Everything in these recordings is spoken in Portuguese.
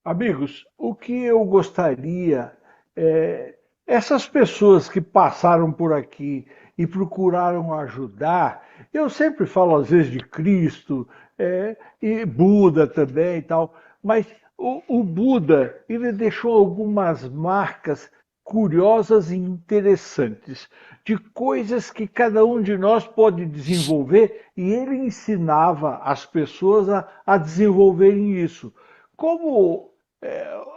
Amigos, o que eu gostaria é essas pessoas que passaram por aqui e procuraram ajudar. Eu sempre falo às vezes de Cristo, e Buda também e tal, mas o Buda ele deixou algumas marcas curiosas e interessantes de coisas que cada um de nós pode desenvolver e ele ensinava as pessoas a desenvolverem isso. Como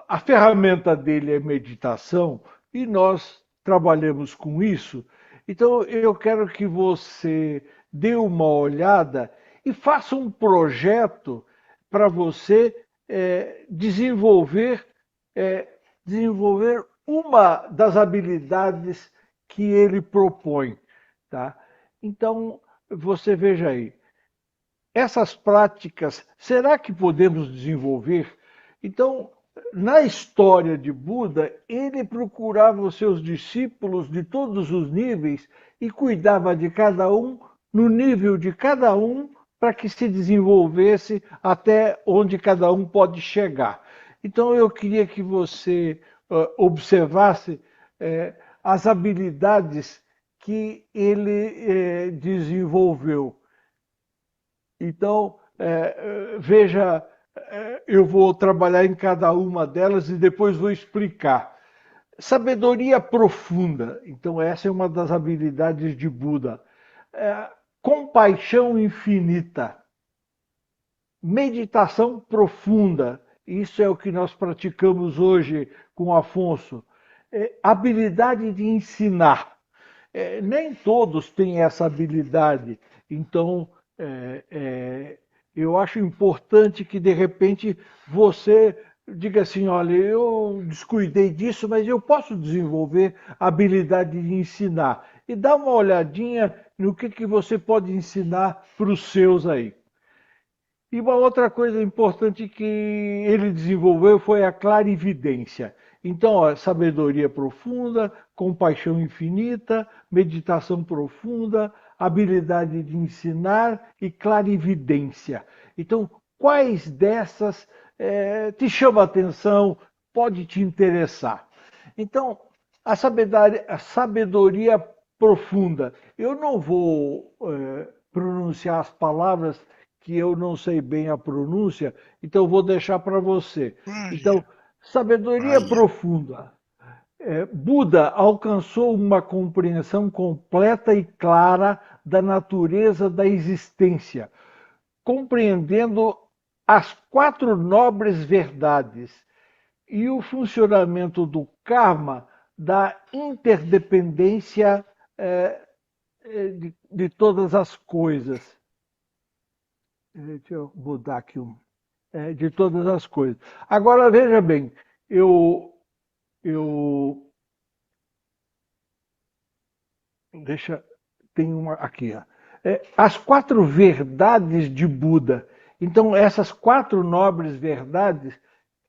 a ferramenta dele é meditação e nós trabalhamos com isso. Então eu quero que você dê uma olhada e faça um projeto para você desenvolver, é, desenvolver uma das habilidades que ele propõe. Tá? Então você veja aí, essas práticas, será que podemos desenvolver? Então, na história de Buda, ele procurava os seus discípulos de todos os níveis e cuidava de cada um no nível de cada um para que se desenvolvesse até onde cada um pode chegar. Então, eu queria que você observasse as habilidades que ele desenvolveu. Então, veja, eu vou trabalhar em cada uma delas e depois vou explicar. Sabedoria profunda. Então, essa é uma das habilidades de Buda. É, compaixão infinita. Meditação profunda. Isso é o que nós praticamos hoje com o Afonso. Habilidade de ensinar. Nem todos têm essa habilidade. Então, é, é, eu acho importante que, de repente, você diga assim: olha, eu descuidei disso, mas eu posso desenvolver a habilidade de ensinar. E dá uma olhadinha no que você pode ensinar para os seus aí. E uma outra coisa importante que ele desenvolveu foi a clarividência. Então, ó, sabedoria profunda, compaixão infinita, meditação profunda, habilidade de ensinar e clarividência. Então, quais dessas te chamam a atenção, pode te interessar? Então, a sabedoria profunda. Eu não vou pronunciar as palavras que eu não sei bem a pronúncia, então vou deixar para você. Então, Maia, sabedoria Maia. profunda. Buda alcançou uma compreensão completa e clara da natureza da existência, compreendendo as quatro nobres verdades e o funcionamento do karma, da interdependência de todas as coisas. Deixa eu mudar aqui de todas as coisas. Agora veja bem, eu, eu deixa tem uma aqui, ó. As quatro verdades de Buda. Então essas quatro nobres verdades,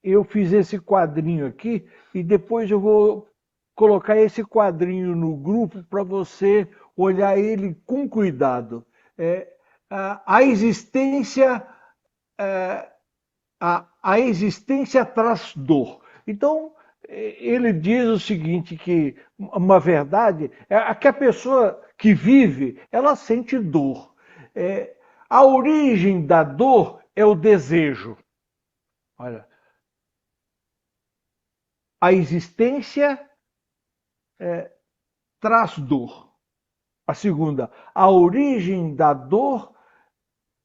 eu fiz esse quadrinho aqui e depois eu vou colocar esse quadrinho no grupo para você olhar ele com cuidado. É, a existência a existência traz dor. Então, ele diz o seguinte, que uma verdade é que a pessoa que vive, ela sente dor. É, a origem da dor é o desejo. Olha, a existência traz dor. A segunda, a origem da dor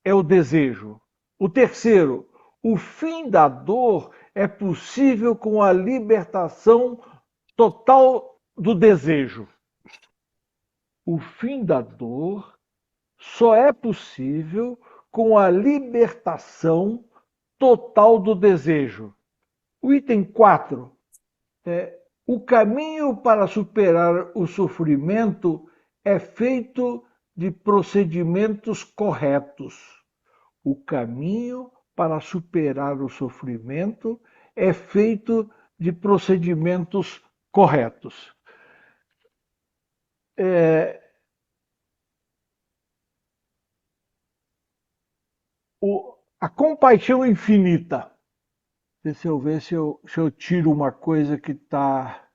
é o desejo. O terceiro, o fim da dor é possível com a libertação total do desejo. O fim da dor só é possível com a libertação total do desejo. O item 4 é: o caminho para superar o sofrimento é feito de procedimentos corretos. O caminho para superar o sofrimento é feito de procedimentos corretos. É, a compaixão infinita. Deixa eu ver se eu tiro uma coisa que está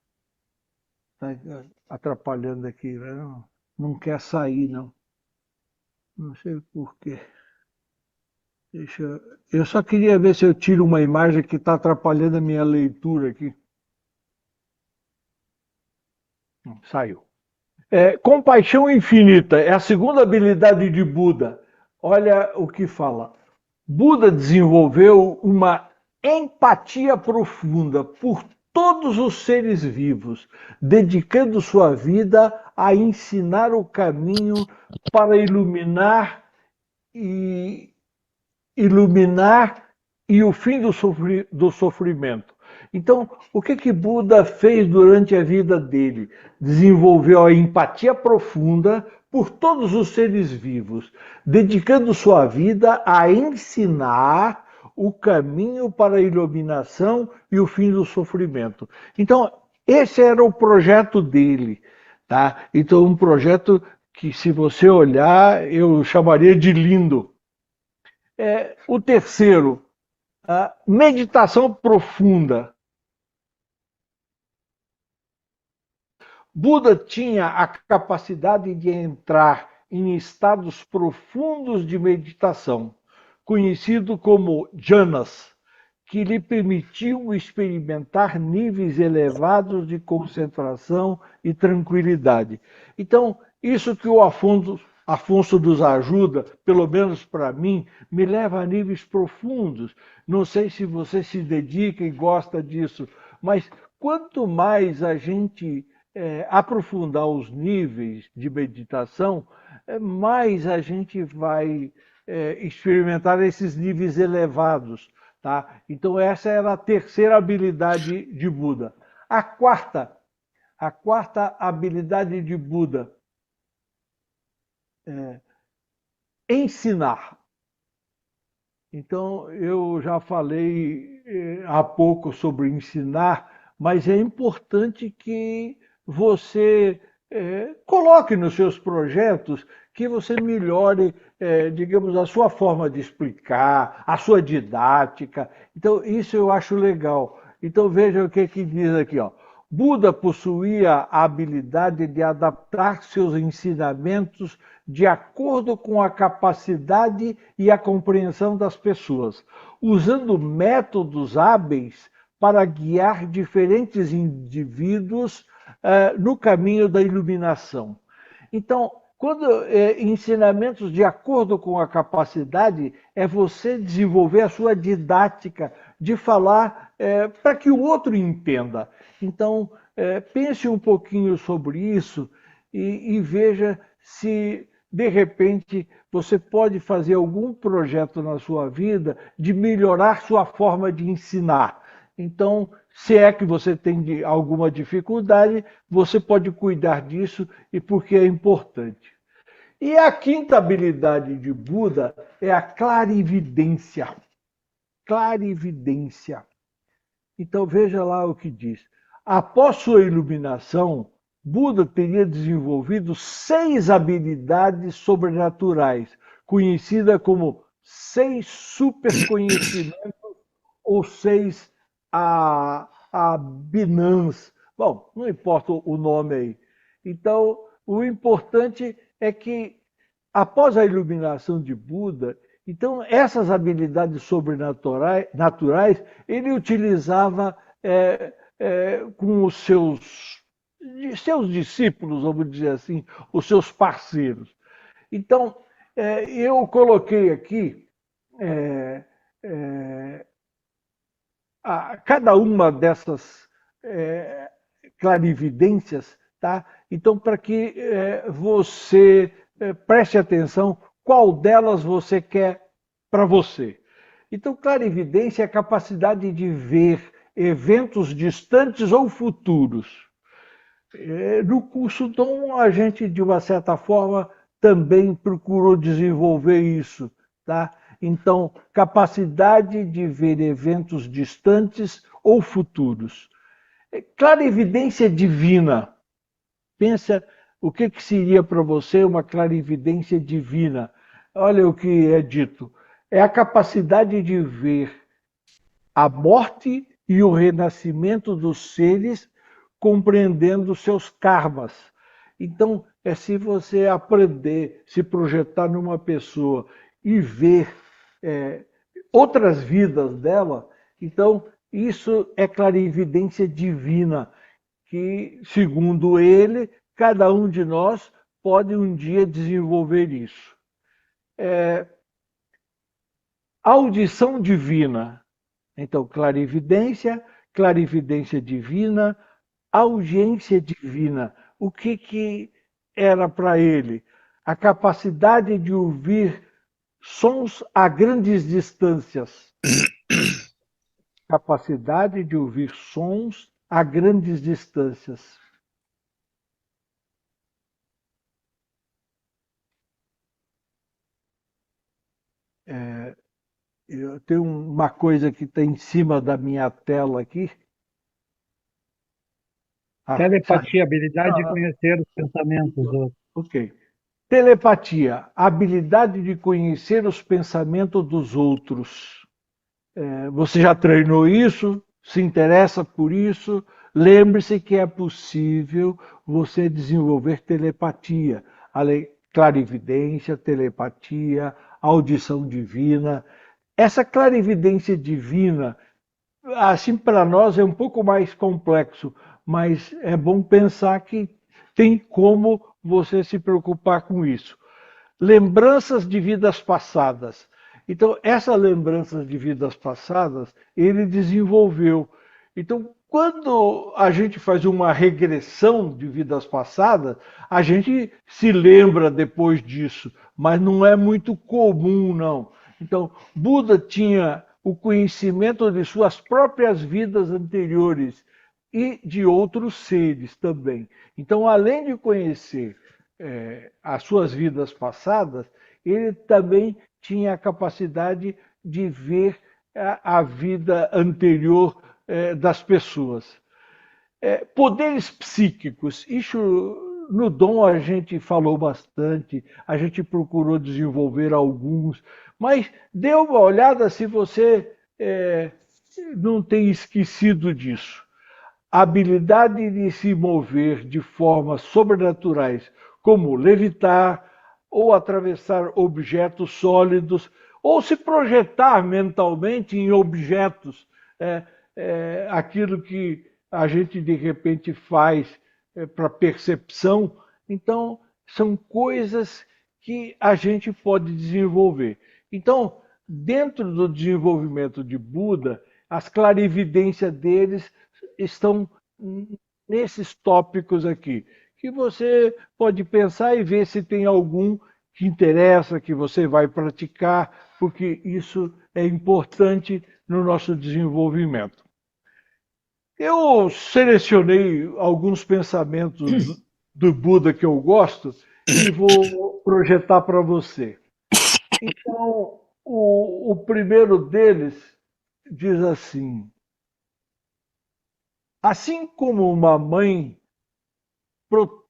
atrapalhando aqui, né? Não quer sair, não. Não sei por quê. Eu só queria ver se eu tiro uma imagem que está atrapalhando a minha leitura aqui. Saiu. Compaixão infinita é a segunda habilidade de Buda. Olha o que fala. Buda desenvolveu uma empatia profunda por todos os seres vivos, dedicando sua vida a ensinar o caminho para e iluminar e o fim do sofrimento. Então, o que Buda fez durante a vida dele? Desenvolveu a empatia profunda por todos os seres vivos, dedicando sua vida a ensinar o caminho para a iluminação e o fim do sofrimento. Então, esse era o projeto dele, tá? Então, um projeto que, se você olhar, eu chamaria de lindo. O terceiro, a meditação profunda. Buda tinha a capacidade de entrar em estados profundos de meditação, conhecido como jhanas, que lhe permitiam experimentar níveis elevados de concentração e tranquilidade. Então, isso que o Afonso nos ajuda, pelo menos para mim, me leva a níveis profundos. Não sei se você se dedica e gosta disso, mas quanto mais a gente aprofundar os níveis de meditação, mais a gente vai experimentar esses níveis elevados. Tá? Então essa era a terceira habilidade de Buda. A quarta habilidade de Buda é ensinar. Então eu já falei há pouco sobre ensinar, mas é importante que você coloque nos seus projetos que você melhore, digamos, a sua forma de explicar, a sua didática. Então, isso eu acho legal. Então, veja o que diz aqui, ó. Buda possuía a habilidade de adaptar seus ensinamentos de acordo com a capacidade e a compreensão das pessoas, usando métodos hábeis para guiar diferentes indivíduos no caminho da iluminação. Então, quando ensinamentos de acordo com a capacidade, é você desenvolver a sua didática de falar para que o outro entenda. Então, pense um pouquinho sobre isso e veja se, de repente, você pode fazer algum projeto na sua vida de melhorar sua forma de ensinar. Então, se é que você tem alguma dificuldade, você pode cuidar disso e porque é importante. E a quinta habilidade de Buda é a clarividência. Clarividência. Então veja lá o que diz. Após sua iluminação, Buda teria desenvolvido 6 habilidades sobrenaturais, conhecida como 6 superconhecimentos ou 6 abhinans. Bom, não importa o nome aí. Então, o importante é que, após a iluminação de Buda, então essas habilidades sobrenaturais ele utilizava com os seus discípulos, vamos dizer assim, os seus parceiros. Então, eu coloquei aqui cada uma dessas clarividências, tá? Então, para que você preste atenção qual delas você quer para você. Então, clarividência é a capacidade de ver eventos distantes ou futuros. No curso Dom, a gente, de uma certa forma, também procurou desenvolver isso, tá? Então, capacidade de ver eventos distantes ou futuros. Clarividência divina. Pensa o que seria para você uma clarividência divina. Olha o que é dito. É a capacidade de ver a morte e o renascimento dos seres, compreendendo seus karmas. Então, é se você aprender, se projetar numa pessoa e ver é, outras vidas dela, então isso é clarividência divina, que, segundo ele, cada um de nós pode um dia desenvolver isso. Audição divina. Então, clarividência, clarividência divina, audiência divina. O que era para ele? A capacidade de ouvir sons a grandes distâncias. Capacidade de ouvir sons a grandes distâncias. Eu tenho uma coisa que está em cima da minha tela aqui. Ah, saiu. Telepatia, habilidade de Ah, conhecer os pensamentos dos outros. ok. Telepatia, habilidade de conhecer os pensamentos dos outros. Você já treinou isso? Se interessa por isso? Lembre-se que é possível você desenvolver telepatia, clarividência, telepatia, audição divina. Essa clarividência divina, assim, para nós é um pouco mais complexo, mas é bom pensar que tem como você se preocupar com isso. Lembranças de vidas passadas. Então, essas lembranças de vidas passadas, ele desenvolveu. Então, quando a gente faz uma regressão de vidas passadas, a gente se lembra depois disso, mas não é muito comum, não. Então, Buda tinha o conhecimento de suas próprias vidas anteriores e de outros seres também. Então, além de conhecer as suas vidas passadas, ele também tinha a capacidade de ver a vida anterior das pessoas. Poderes psíquicos, isso no dom a gente falou bastante, a gente procurou desenvolver alguns, mas dê uma olhada se você não tem esquecido disso. A habilidade de se mover de formas sobrenaturais, como levitar ou atravessar objetos sólidos, ou se projetar mentalmente em objetos, aquilo que a gente de repente faz para percepção. Então, são coisas que a gente pode desenvolver. Então, dentro do desenvolvimento de Buda, as clarividências deles estão nesses tópicos aqui, que você pode pensar e ver se tem algum que interessa, que você vai praticar, porque isso é importante no nosso desenvolvimento. Eu selecionei alguns pensamentos do Buda que eu gosto e vou projetar para você. Então, o primeiro deles diz assim: assim como uma mãe pro-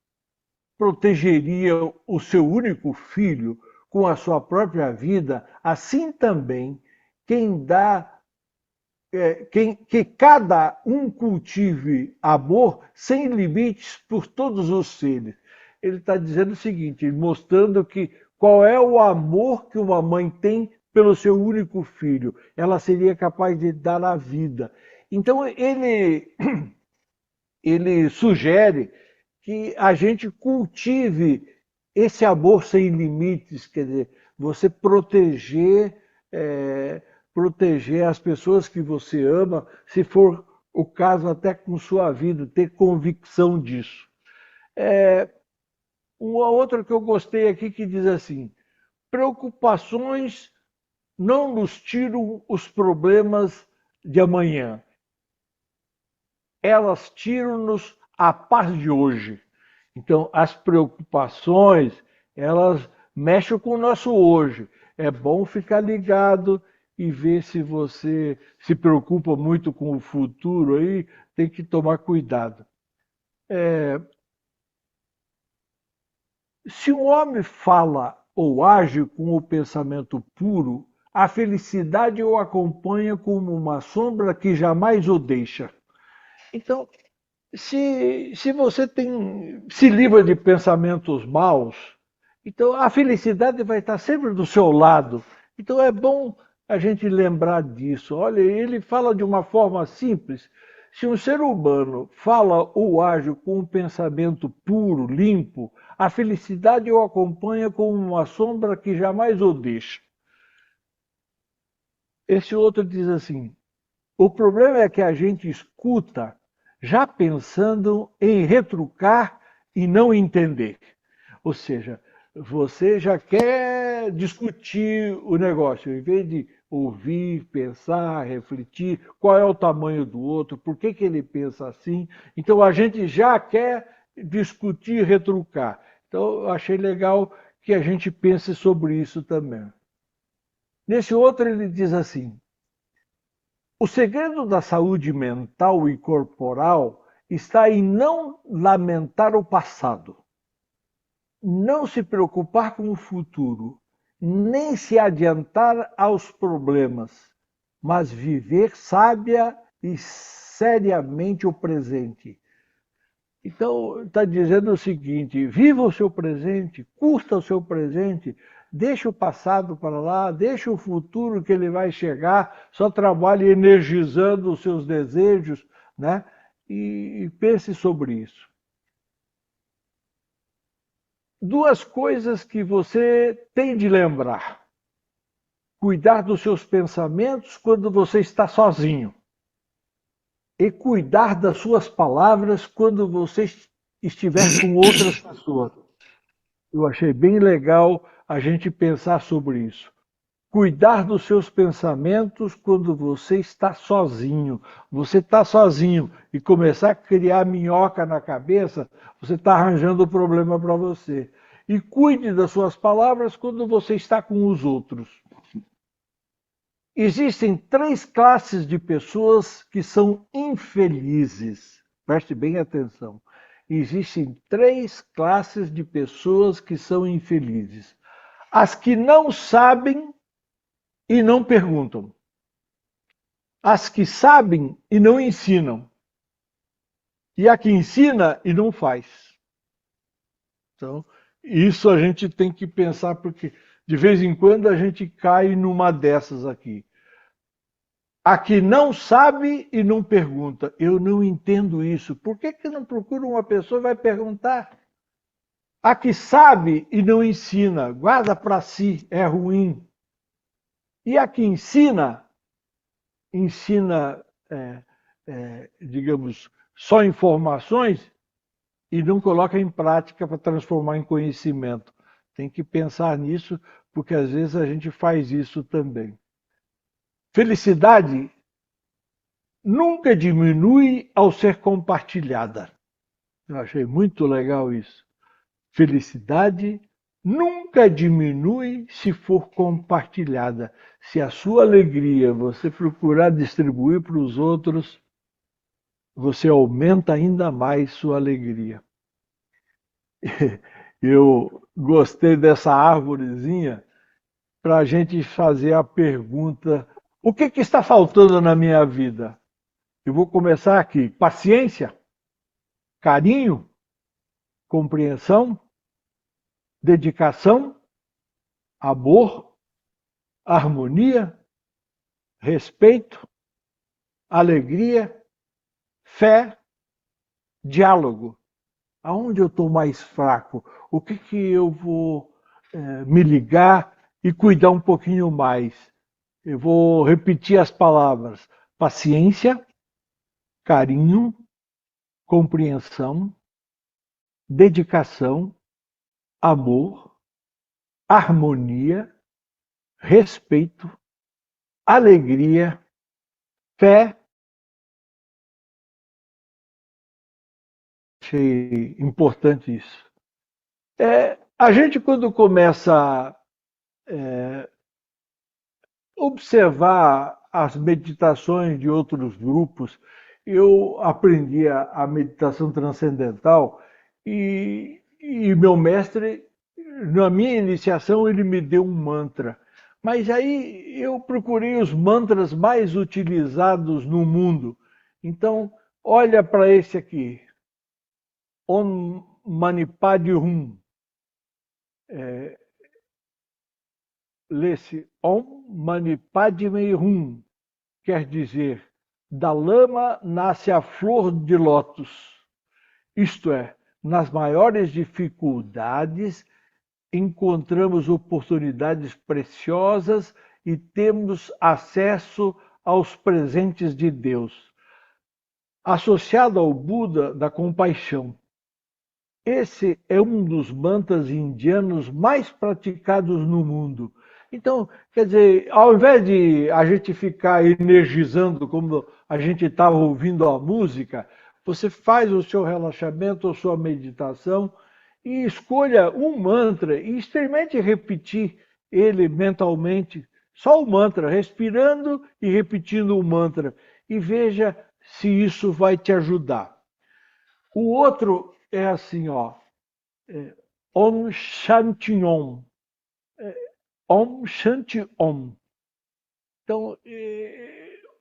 protegeria o seu único filho com a sua própria vida, assim também quem dá que cada um cultive amor sem limites por todos os seres. Ele está dizendo o seguinte, mostrando que qual é o amor que uma mãe tem pelo seu único filho. Ela seria capaz de dar a vida. Então ele sugere que a gente cultive esse amor sem limites, quer dizer, você é, proteger as pessoas que você ama, se for o caso até com sua vida, ter convicção disso. Uma outra que eu gostei aqui que diz assim: preocupações não nos tiram os problemas de amanhã, elas tiram-nos a paz de hoje. Então, as preocupações, elas mexem com o nosso hoje. É bom ficar ligado e ver se você se preocupa muito com o futuro aí, tem que tomar cuidado. Se um homem fala ou age com o pensamento puro, A felicidade o acompanha como uma sombra que jamais o deixa. Então, se você se livra de pensamentos maus, então a felicidade vai estar sempre do seu lado. Então é bom a gente lembrar disso. Olha, ele fala de uma forma simples. Se um ser humano fala ou age com um pensamento puro, limpo, a felicidade o acompanha como uma sombra que jamais o deixa. Esse outro diz assim: o problema é que a gente escuta já pensando em retrucar e não entender. Ou seja, você já quer discutir o negócio, em vez de ouvir, pensar, refletir, qual é o tamanho do outro, por que, que ele pensa assim. Então a gente já quer discutir, retrucar. Então eu achei legal que a gente pense sobre isso também. Nesse outro ele diz assim: o segredo da saúde mental e corporal está em não lamentar o passado, não se preocupar com o futuro, nem se adiantar aos problemas, mas viver sábia e seriamente o presente. Então, está dizendo o seguinte: viva o seu presente, curta o seu presente, deixa o passado para lá, deixa o futuro que ele vai chegar, só trabalhe energizando os seus desejos, né? E pense sobre isso. Duas coisas que você tem de lembrar: cuidar dos seus pensamentos quando você está sozinho, e cuidar das suas palavras quando você estiver com outras pessoas. Eu achei bem legal a gente pensar sobre isso. Cuidar dos seus pensamentos quando você está sozinho. Você está sozinho e começar a criar minhoca na cabeça, você está arranjando o problema para você. E cuide das suas palavras quando você está com os outros. Existem três classes de pessoas que são infelizes. Preste bem atenção. Existem três classes de pessoas que são infelizes: as que não sabem e não perguntam, as que sabem e não ensinam, e a que ensina e não faz. Então, isso a gente tem que pensar, porque de vez em quando a gente cai numa dessas aqui. A que não sabe e não pergunta. Eu não entendo isso. Por que, que não procura uma pessoa e vai perguntar? A que sabe e não ensina, guarda para si, é ruim. E a que ensina, ensina, digamos, só informações e não coloca em prática para transformar em conhecimento. Tem que pensar nisso, porque às vezes a gente faz isso também. Felicidade nunca diminui ao ser compartilhada. Eu achei muito legal isso. Felicidade nunca diminui se for compartilhada. Se a sua alegria você procurar distribuir para os outros, você aumenta ainda mais sua alegria. Eu gostei dessa árvorezinha para a gente fazer a pergunta: o que, que está faltando na minha vida? Eu vou começar aqui: paciência, carinho, compreensão, dedicação, amor, harmonia, respeito, alegria, fé, diálogo. Aonde eu estou mais fraco? O que, que eu vou me ligar e cuidar um pouquinho mais? Eu vou repetir as palavras: paciência, carinho, compreensão, dedicação, amor, harmonia, respeito, alegria, fé. Achei importante isso. A gente, quando começa a observar as meditações de outros grupos, eu aprendi a meditação transcendental e meu mestre, na minha iniciação, ele me deu um mantra. Mas aí eu procurei os mantras mais utilizados no mundo. Então, olha para esse aqui. Om Mani Padme Hum. Lê-se Om Mani Padme Hum. Quer dizer, da lama nasce a flor de lótus. Isto é, nas maiores dificuldades encontramos oportunidades preciosas e temos acesso aos presentes de Deus. Associado ao Buda da compaixão. Esse é um dos mantras indianos mais praticados no mundo. Então, quer dizer, ao invés de a gente ficar energizando como a gente estava ouvindo a música, você faz o seu relaxamento, a sua meditação e escolha um mantra e experimente repetir ele mentalmente, só o mantra, respirando e repetindo o mantra, e veja se isso vai te ajudar. O outro é assim, ó, Om Shanti Om. Om Shanti Om. Então,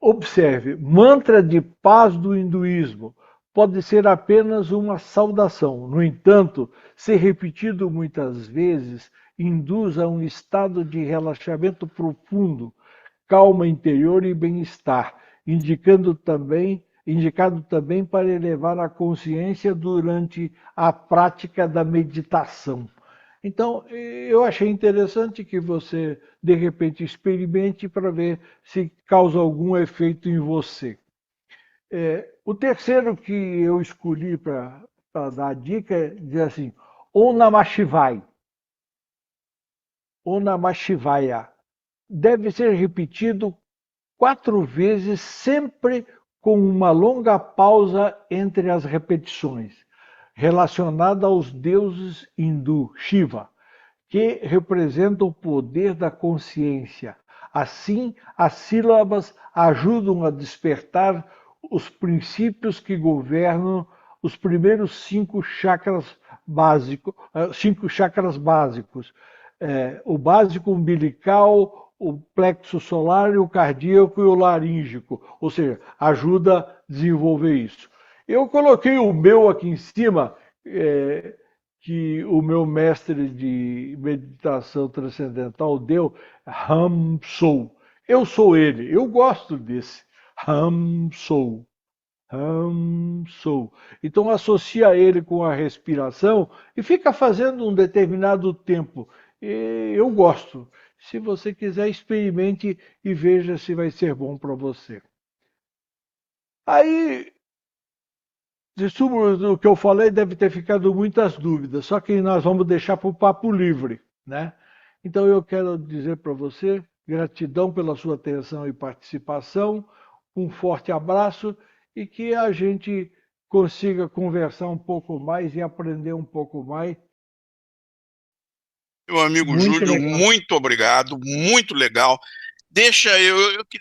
observe, mantra de paz do hinduísmo pode ser apenas uma saudação. No entanto, ser repetido muitas vezes induz a um estado de relaxamento profundo, calma interior e bem-estar, indicado também para elevar a consciência durante a prática da meditação. Então, eu achei interessante que você, de repente, experimente para ver se causa algum efeito em você. O terceiro que eu escolhi para dar a dica é dizer assim, Om Namah Shivaya. Om Namah Shivaya. Deve ser repetido 4 vezes, sempre com uma longa pausa entre as repetições, relacionada aos deuses hindu, Shiva, que representa o poder da consciência. Assim, as sílabas ajudam a despertar os princípios que governam os primeiros 5 chakras básicos, o básico umbilical, o plexo solar, o cardíaco e o laríngeo, ou seja, ajuda a desenvolver isso. Eu coloquei o meu aqui em cima, que o meu mestre de meditação transcendental deu, Ham Sou. Eu sou ele, eu gosto desse. Ham Sou. Ham Sou. Então associa ele com a respiração e fica fazendo um determinado tempo. E eu gosto. Se você quiser, experimente e veja se vai ser bom para você. Aí, sobre o que eu falei, deve ter ficado muitas dúvidas, só que nós vamos deixar para o papo livre, né? Então eu quero dizer para você, gratidão pela sua atenção e participação, um forte abraço e que a gente consiga conversar um pouco mais e aprender um pouco mais. Meu amigo Muito Júlio, legal. muito obrigado, muito legal.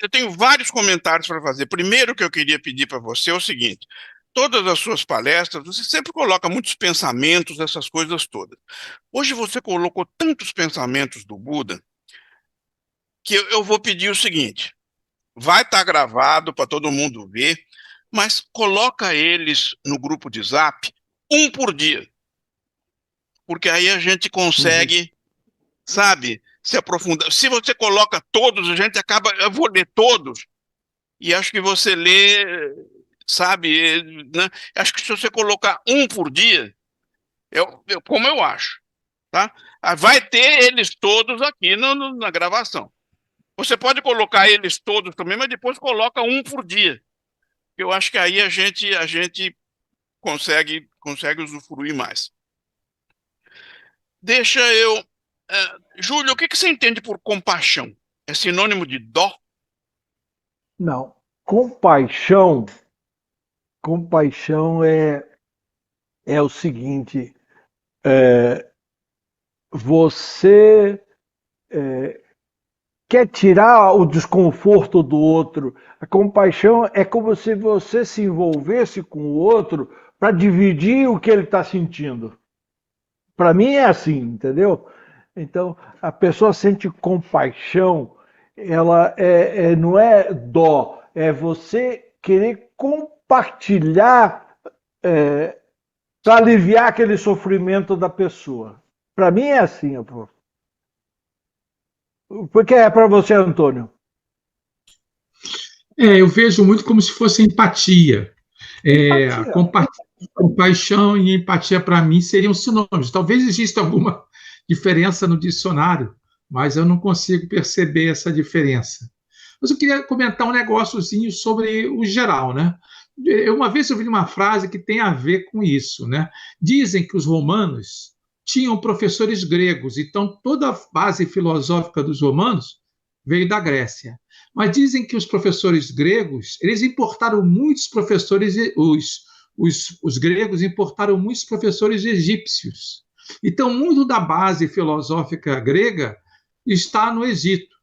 Eu tenho vários comentários para fazer. Primeiro que eu queria pedir para você é o seguinte: todas as suas palestras, você sempre coloca muitos pensamentos, essas coisas todas. Hoje você colocou tantos pensamentos do Buda que eu vou pedir o seguinte: vai estar gravado para todo mundo ver, mas coloca eles no grupo de Zap, um por dia, porque aí a gente Uhum. consegue, sabe, se aprofundar. Se você coloca todos, a gente acaba, eu vou ler todos, e acho que você lê, sabe, né? Acho que se você colocar um por dia, como eu acho, tá? Vai ter eles todos aqui na gravação. Você pode colocar eles todos também, mas depois coloca um por dia. Eu acho que aí a gente consegue usufruir mais. Deixa eu. Júlio, o que você entende por compaixão? É sinônimo de dó? Não, compaixão, compaixão é o seguinte, você quer tirar o desconforto do outro. A compaixão é como se você se envolvesse com o outro para dividir o que ele está sentindo. Para mim é assim, entendeu? Então, a pessoa sente compaixão, ela não é dó, é você querer compartilhar para aliviar aquele sofrimento da pessoa. Para mim é assim, pô. Porque é para você, Antônio? Eu vejo muito como se fosse empatia. A Empatia. compaixão e empatia, para mim, seriam sinônimos. Talvez exista alguma diferença no dicionário, mas eu não consigo perceber essa diferença. Mas eu queria comentar um negóciozinho sobre o geral, né? Uma vez eu vi uma frase que tem a ver com isso, né? Dizem que os romanos tinham professores gregos, então toda a base filosófica dos romanos veio da Grécia. Mas dizem que os professores gregos, eles importaram muitos professores, os gregos importaram muitos professores egípcios. Então, muito da base filosófica grega está no Egito.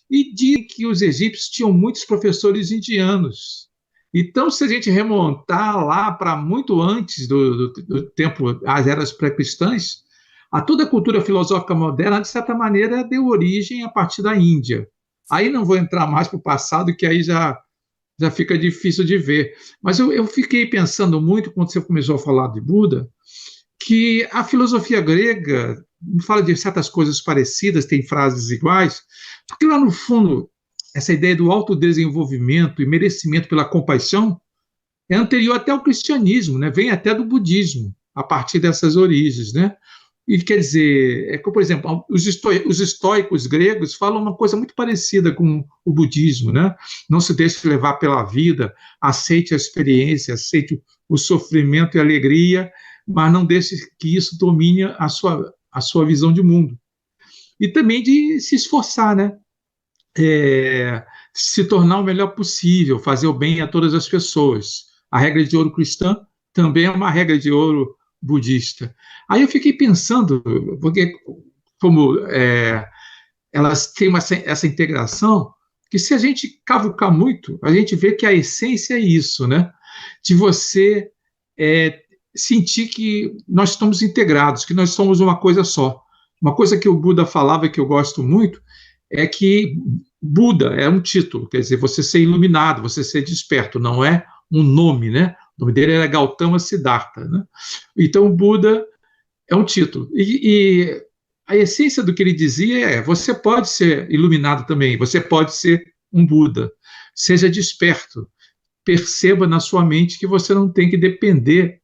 E dizem que os egípcios tinham muitos professores indianos. Então, se a gente remontar lá para muito antes do tempo, as eras pré-cristãs, a toda a cultura filosófica moderna, de certa maneira, deu origem a partir da Índia. Aí não vou entrar mais para o passado, que aí já fica difícil de ver. Mas eu fiquei pensando muito, quando você começou a falar de Buda, que a filosofia grega fala de certas coisas parecidas, tem frases iguais, porque lá no fundo, essa ideia do autodesenvolvimento e merecimento pela compaixão é anterior até ao cristianismo, né? Vem até do budismo, a partir dessas origens, né? E quer dizer, que, por exemplo, os estoicos gregos falam uma coisa muito parecida com o budismo, né? Não se deixe levar pela vida, aceite a experiência, aceite o sofrimento e a alegria, mas não deixe que isso domine a sua visão de mundo. E também de se esforçar, né? Se tornar o melhor possível, fazer o bem a todas as pessoas. A regra de ouro cristã também é uma regra de ouro budista. Aí eu fiquei pensando, porque como elas têm essa integração, que se a gente cavucar muito, a gente vê que a essência é isso, né? De você sentir que nós estamos integrados, que nós somos uma coisa só. Uma coisa que o Buda falava e que eu gosto muito é que Buda é um título, quer dizer, você ser iluminado, você ser desperto, não é um nome, né? O nome dele era Gautama Siddhartha, né? Então, o Buda é um título. E a essência do que ele dizia é: você pode ser iluminado também, você pode ser um Buda. Seja desperto, perceba na sua mente que você não tem que depender,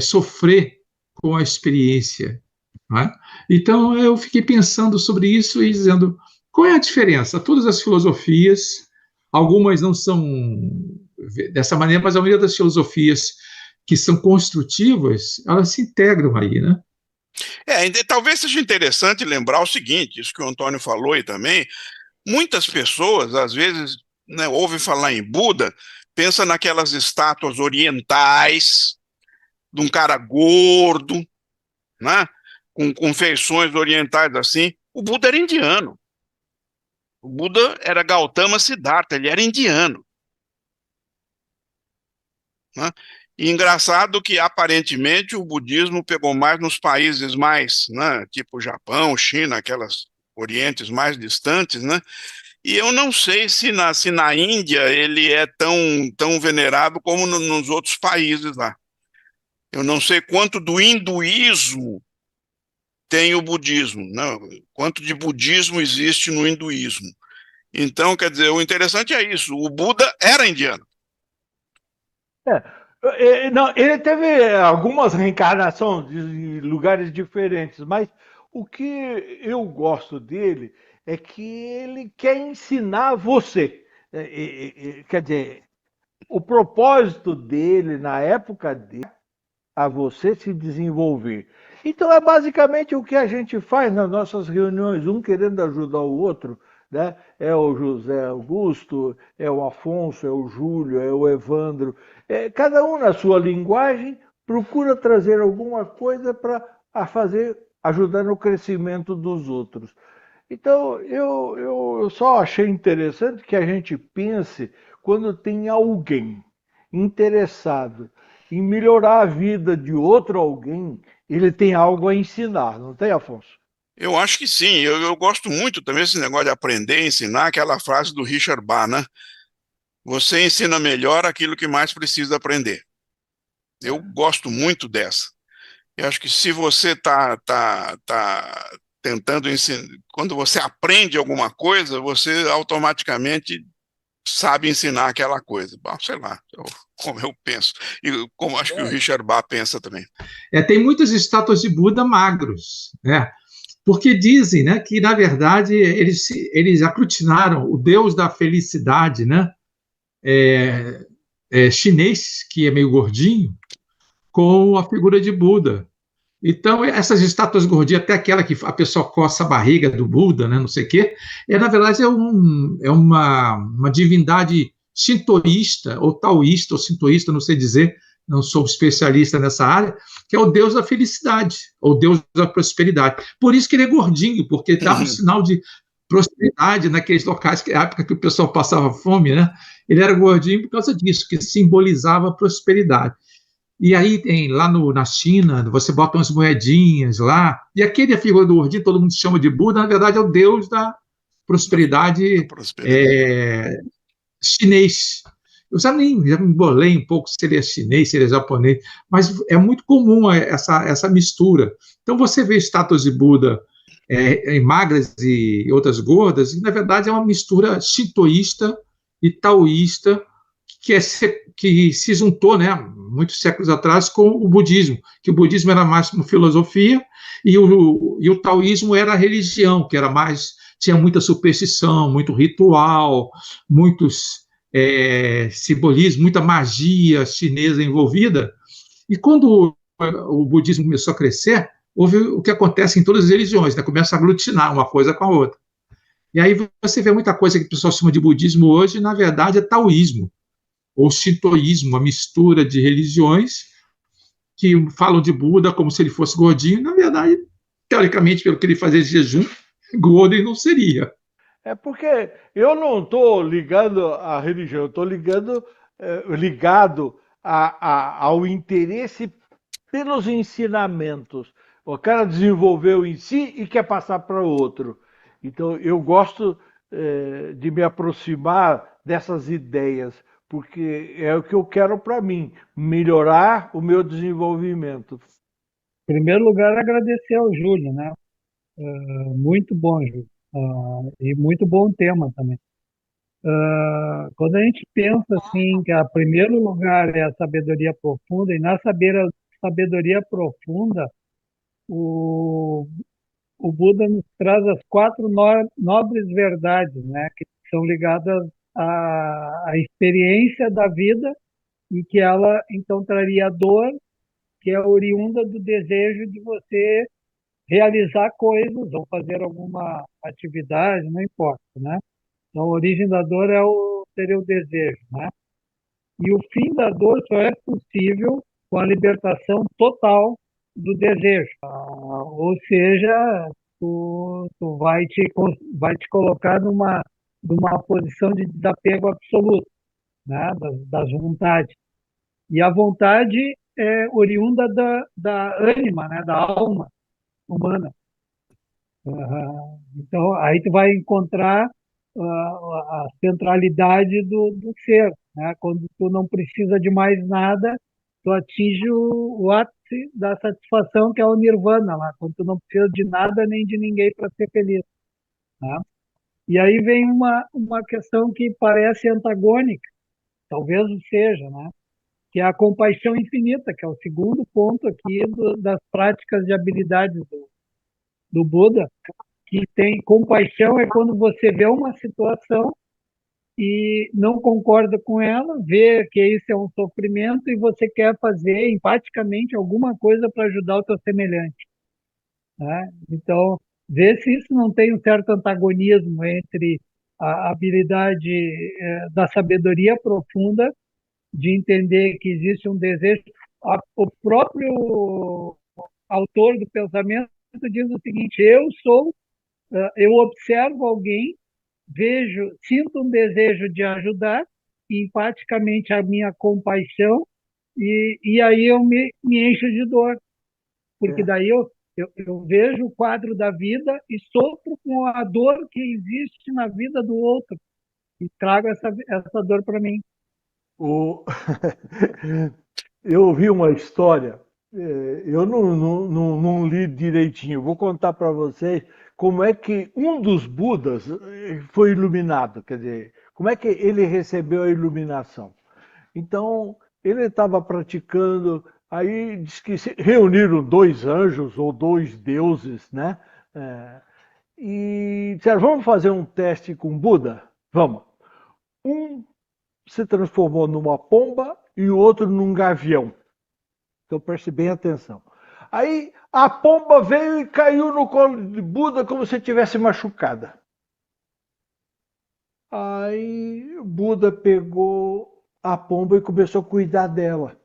sofrer com a experiência. Não é? Então, eu fiquei pensando sobre isso e dizendo: qual é a diferença? Todas as filosofias, algumas não são dessa maneira, mas a maioria das filosofias que são construtivas, elas se integram aí, né? Talvez seja interessante lembrar o seguinte, isso que o Antônio falou e também, muitas pessoas, às vezes, né, ouvem falar em Buda, pensa naquelas estátuas orientais, de um cara gordo, né, com feições orientais assim. O Buda era indiano. O Buda era Gautama Siddhartha, ele era indiano. Né? E engraçado que, aparentemente, o budismo pegou mais nos países mais, né, tipo Japão, China, aquelas orientes mais distantes, né? E eu não sei se na Índia ele é tão venerado como nos outros países lá. Eu não sei quanto do hinduísmo tem o budismo, né? Quanto de budismo existe no hinduísmo. Então, quer dizer, o interessante é isso, o Buda era indiano. Não, ele teve algumas reencarnações em lugares diferentes, mas o que eu gosto dele é que ele quer ensinar você. Quer dizer, o propósito dele na época dele a você se desenvolver. Então é basicamente o que a gente faz nas nossas reuniões, um querendo ajudar o outro, né? É o José Augusto, é o Afonso, é o Júlio, é o Evandro. Cada um na sua linguagem procura trazer alguma coisa para fazer, ajudar no crescimento dos outros. Então, eu só achei interessante que a gente pense quando tem alguém interessado em melhorar a vida de outro alguém, ele tem algo a ensinar, não tem, Afonso? Eu acho que sim. Eu gosto muito também desse negócio de aprender, ensinar, aquela frase do Richard Bach, né? Você ensina melhor aquilo que mais precisa aprender. Eu gosto muito dessa. Eu acho que se você tá tentando ensinar, quando você aprende alguma coisa, você automaticamente sabe ensinar aquela coisa. Bom, sei lá, como eu penso. E como acho que o Richard Bach pensa também. Tem muitas estátuas de Buda magros, né? Porque dizem, né, que, na verdade, eles aglutinaram o deus da felicidade, né, chinês, que é meio gordinho, com a figura de Buda. Então, essas estátuas gordinhas, até aquela que a pessoa coça a barriga do Buda, né, não sei o quê, na verdade é uma divindade shintoísta, ou taoísta, ou sintoísta, não sei dizer, não sou especialista nessa área, que é o deus da felicidade, ou deus da prosperidade. Por isso que ele é gordinho, porque dava um sinal de prosperidade naqueles locais, que é a época que o pessoal passava fome, né? Ele era gordinho por causa disso, que simbolizava prosperidade. E aí tem lá na China, você bota umas moedinhas lá, e aquele a figura do gordinho, todo mundo chama de Buda, na verdade é o deus da Da prosperidade prosperidade. chinês. Já me embolei um pouco se ele é chinês, se ele é japonês, mas é muito comum essa mistura. Então você vê estátuas de Buda em magras e outras gordas, e na verdade é uma mistura shintoísta e taoísta que se juntou, né, muitos séculos atrás, com o budismo, que o budismo era mais uma filosofia e o taoísmo era a religião, que era mais, tinha muita superstição, muito ritual, muitos simbolismo, muita magia chinesa envolvida. E quando o budismo começou a crescer, houve o que acontece em todas as religiões, né? Começa a aglutinar uma coisa com a outra. E aí você vê muita coisa que o pessoal chama de budismo hoje, na verdade é taoísmo, ou shintoísmo, uma mistura de religiões que falam de Buda como se ele fosse gordinho. Na verdade, teoricamente, pelo que ele fazia de jejum, gordo ele não seria. É porque eu não estou ligando à religião, eu estou ligado ao interesse pelos ensinamentos. O cara desenvolveu em si e quer passar para outro. Então eu gosto de me aproximar dessas ideias, porque é o que eu quero para mim, melhorar o meu desenvolvimento. Em primeiro lugar, agradecer ao Júlio, né? Muito bom, Júlio. E muito bom tema também. Quando a gente pensa assim, que em primeiro lugar é a sabedoria profunda, e na sabedoria profunda, o, o Buda nos traz as quatro nobres verdades, né? Que são ligadas à experiência da vida e que ela, então, traria a dor, que é oriunda do desejo de você realizar coisas ou fazer alguma atividade, não importa, né? Então, a origem da dor seria o desejo, né? E o fim da dor só é possível com a libertação total do desejo. Ou seja, tu vai te colocar numa posição de desapego absoluto, né? Das vontades. E a vontade é oriunda da ânima, né? Da alma humana. Então, aí tu vai encontrar a centralidade do ser, né? Quando tu não precisa de mais nada, tu atinge o ápice da satisfação, que é o nirvana lá, quando tu não precisa de nada nem de ninguém para ser feliz, né? E aí vem uma questão que parece antagônica, talvez o seja, né? Que é a compaixão infinita, que é o segundo ponto aqui das práticas de habilidades do Buda, que tem compaixão é quando você vê uma situação e não concorda com ela, vê que isso é um sofrimento e você quer fazer empaticamente alguma coisa para ajudar o teu semelhante, né? Então, vê se isso não tem um certo antagonismo entre a habilidade da sabedoria profunda de entender que existe um desejo. O próprio autor do pensamento diz o seguinte: eu observo alguém, vejo, sinto um desejo de ajudar, empaticamente a minha compaixão, e aí eu me encho de dor, porque É. daí Eu vejo o quadro da vida e sofro com a dor que existe na vida do outro e trago essa dor para mim. O... Eu ouvi uma história, eu não li direitinho, vou contar para vocês como é que um dos Budas foi iluminado, quer dizer, como é que ele recebeu a iluminação. Então, ele estava praticando, aí diz que se reuniram dois anjos ou dois deuses, né? E disseram, vamos fazer um teste com Buda? Vamos. Um se transformou numa pomba e o outro num gavião. Então preste bem atenção. Aí a pomba veio e caiu no colo de Buda como se tivesse machucada. Aí Buda pegou a pomba e começou a cuidar dela.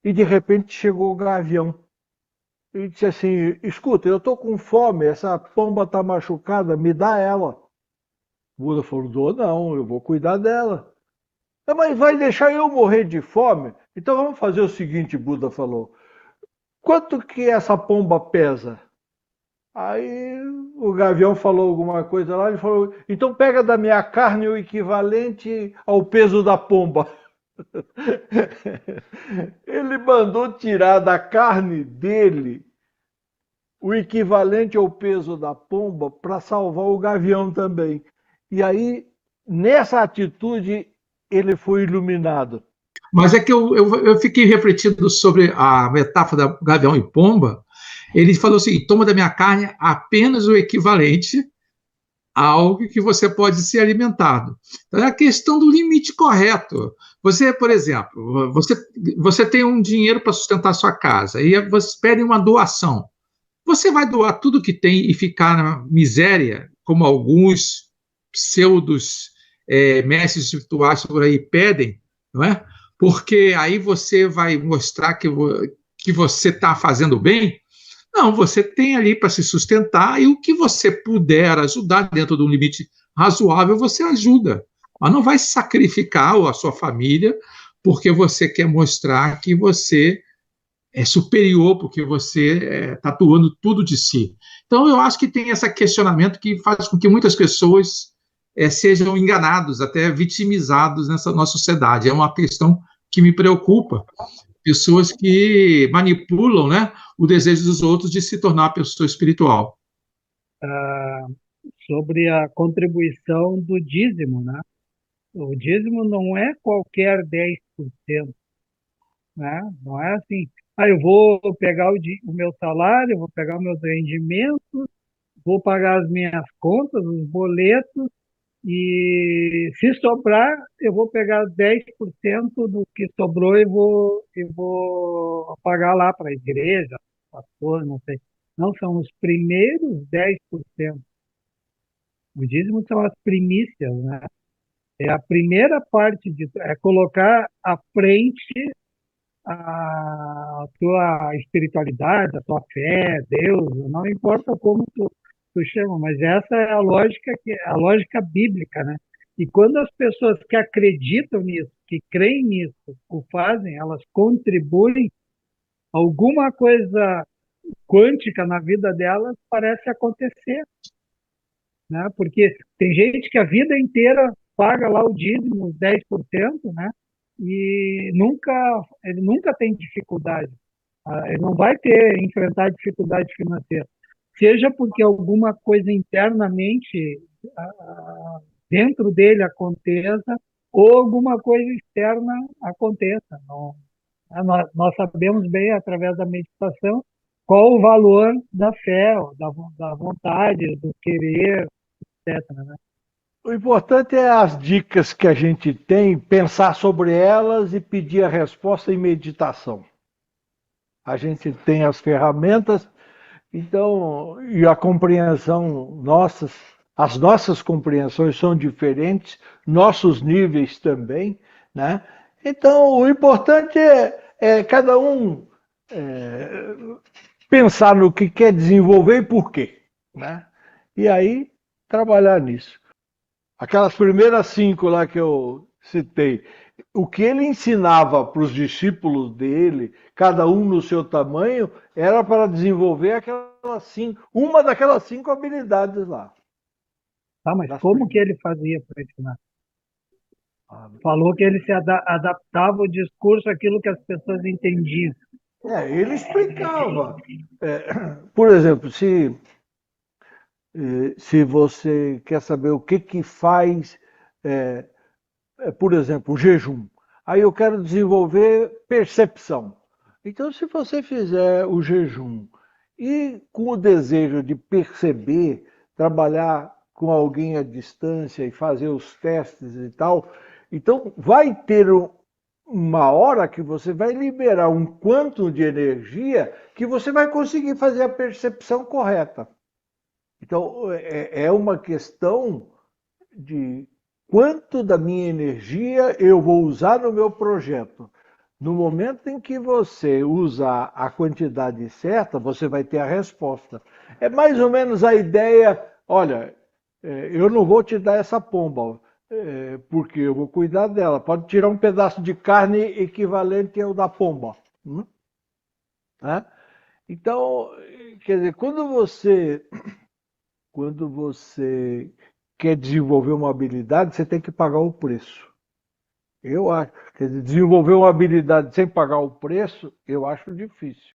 E de repente chegou o gavião. E disse assim, escuta, eu estou com fome, essa pomba está machucada, me dá ela. Buda falou, dou não, eu vou cuidar dela. Mas vai deixar eu morrer de fome? Então vamos fazer o seguinte, Buda falou. Quanto que essa pomba pesa? Aí o gavião falou alguma coisa lá, ele falou, então pega da minha carne o equivalente ao peso da pomba. Ele mandou tirar da carne dele o equivalente ao peso da pomba para salvar o gavião também. E aí, nessa atitude, ele foi iluminado. Mas é que eu fiquei refletindo sobre a metáfora da gavião e pomba. Ele falou assim: toma da minha carne apenas o equivalente a algo que você pode ser alimentado. Então, é a questão do limite correto. Você, por exemplo, você tem um dinheiro para sustentar a sua casa e você pede uma doação. Você vai doar tudo que tem e ficar na miséria, como alguns pseudos mestres espirituais por aí pedem, não é? Porque aí você vai mostrar que você está fazendo bem. Não, você tem ali para se sustentar e o que você puder ajudar dentro de um limite razoável, você ajuda. Mas não vai sacrificar a sua família porque você quer mostrar que você é superior, porque você está doando tudo de si. Então, eu acho que tem esse questionamento que faz com que muitas pessoas sejam enganados, até vitimizados nessa nossa sociedade. É uma questão que me preocupa. Pessoas que manipulam, né, o desejo dos outros de se tornar uma pessoa espiritual. Sobre a contribuição do dízimo, né? O dízimo não é qualquer 10%, né? Não é assim, eu vou pegar o meu salário, vou pegar os meus rendimentos, vou pagar as minhas contas, os boletos, e se sobrar, eu vou pegar 10% do que sobrou e vou pagar lá para a igreja, pastor, não sei. Não, são os primeiros 10%. O dízimo são as primícias, né? É a primeira parte é colocar à frente a tua espiritualidade, a tua fé, Deus, não importa como tu chama, mas essa é a lógica bíblica, né? E quando as pessoas que acreditam nisso, que creem nisso, o fazem, elas contribuem, alguma coisa quântica na vida delas parece acontecer, né? Porque tem gente que a vida inteira paga lá o dízimo, os 10%, né? E ele nunca tem dificuldade. Ele não vai enfrentar dificuldade financeira. Seja porque alguma coisa internamente dentro dele aconteça, ou alguma coisa externa aconteça. Nós sabemos bem, através da meditação, qual o valor da fé, da vontade, do querer, etc. Né? O importante é as dicas que a gente tem, pensar sobre elas e pedir a resposta em meditação. A gente tem as ferramentas, então, e a compreensão as nossas compreensões são diferentes, nossos níveis também, né? Então, o importante é cada um pensar no que quer desenvolver e por quê, né? E aí, trabalhar nisso. Aquelas primeiras 5 lá que eu citei, o que ele ensinava para os discípulos dele, cada um no seu tamanho, era para desenvolver uma daquelas 5 habilidades lá. Tá, mas Das como que primeiras. ele fazia para ensinar? Falou que ele se adaptava o discurso àquilo que as pessoas entendiam. Ele explicava. Por exemplo, se você quer saber o que que faz, é, por exemplo, o jejum. Aí eu quero desenvolver percepção. Então, se você fizer o jejum e com o desejo de perceber, trabalhar com alguém à distância e fazer os testes e tal, então vai ter uma hora que você vai liberar um quanto de energia que você vai conseguir fazer a percepção correta. Então, é uma questão de quanto da minha energia eu vou usar no meu projeto. No momento em que você usar a quantidade certa, você vai ter a resposta. É mais ou menos a ideia, olha, eu não vou te dar essa pomba, porque eu vou cuidar dela. Pode tirar um pedaço de carne equivalente ao da pomba. Né? Então, quer dizer, quando você quer desenvolver uma habilidade, você tem que pagar o preço. Eu acho. Quer dizer, desenvolver uma habilidade sem pagar o preço, eu acho difícil.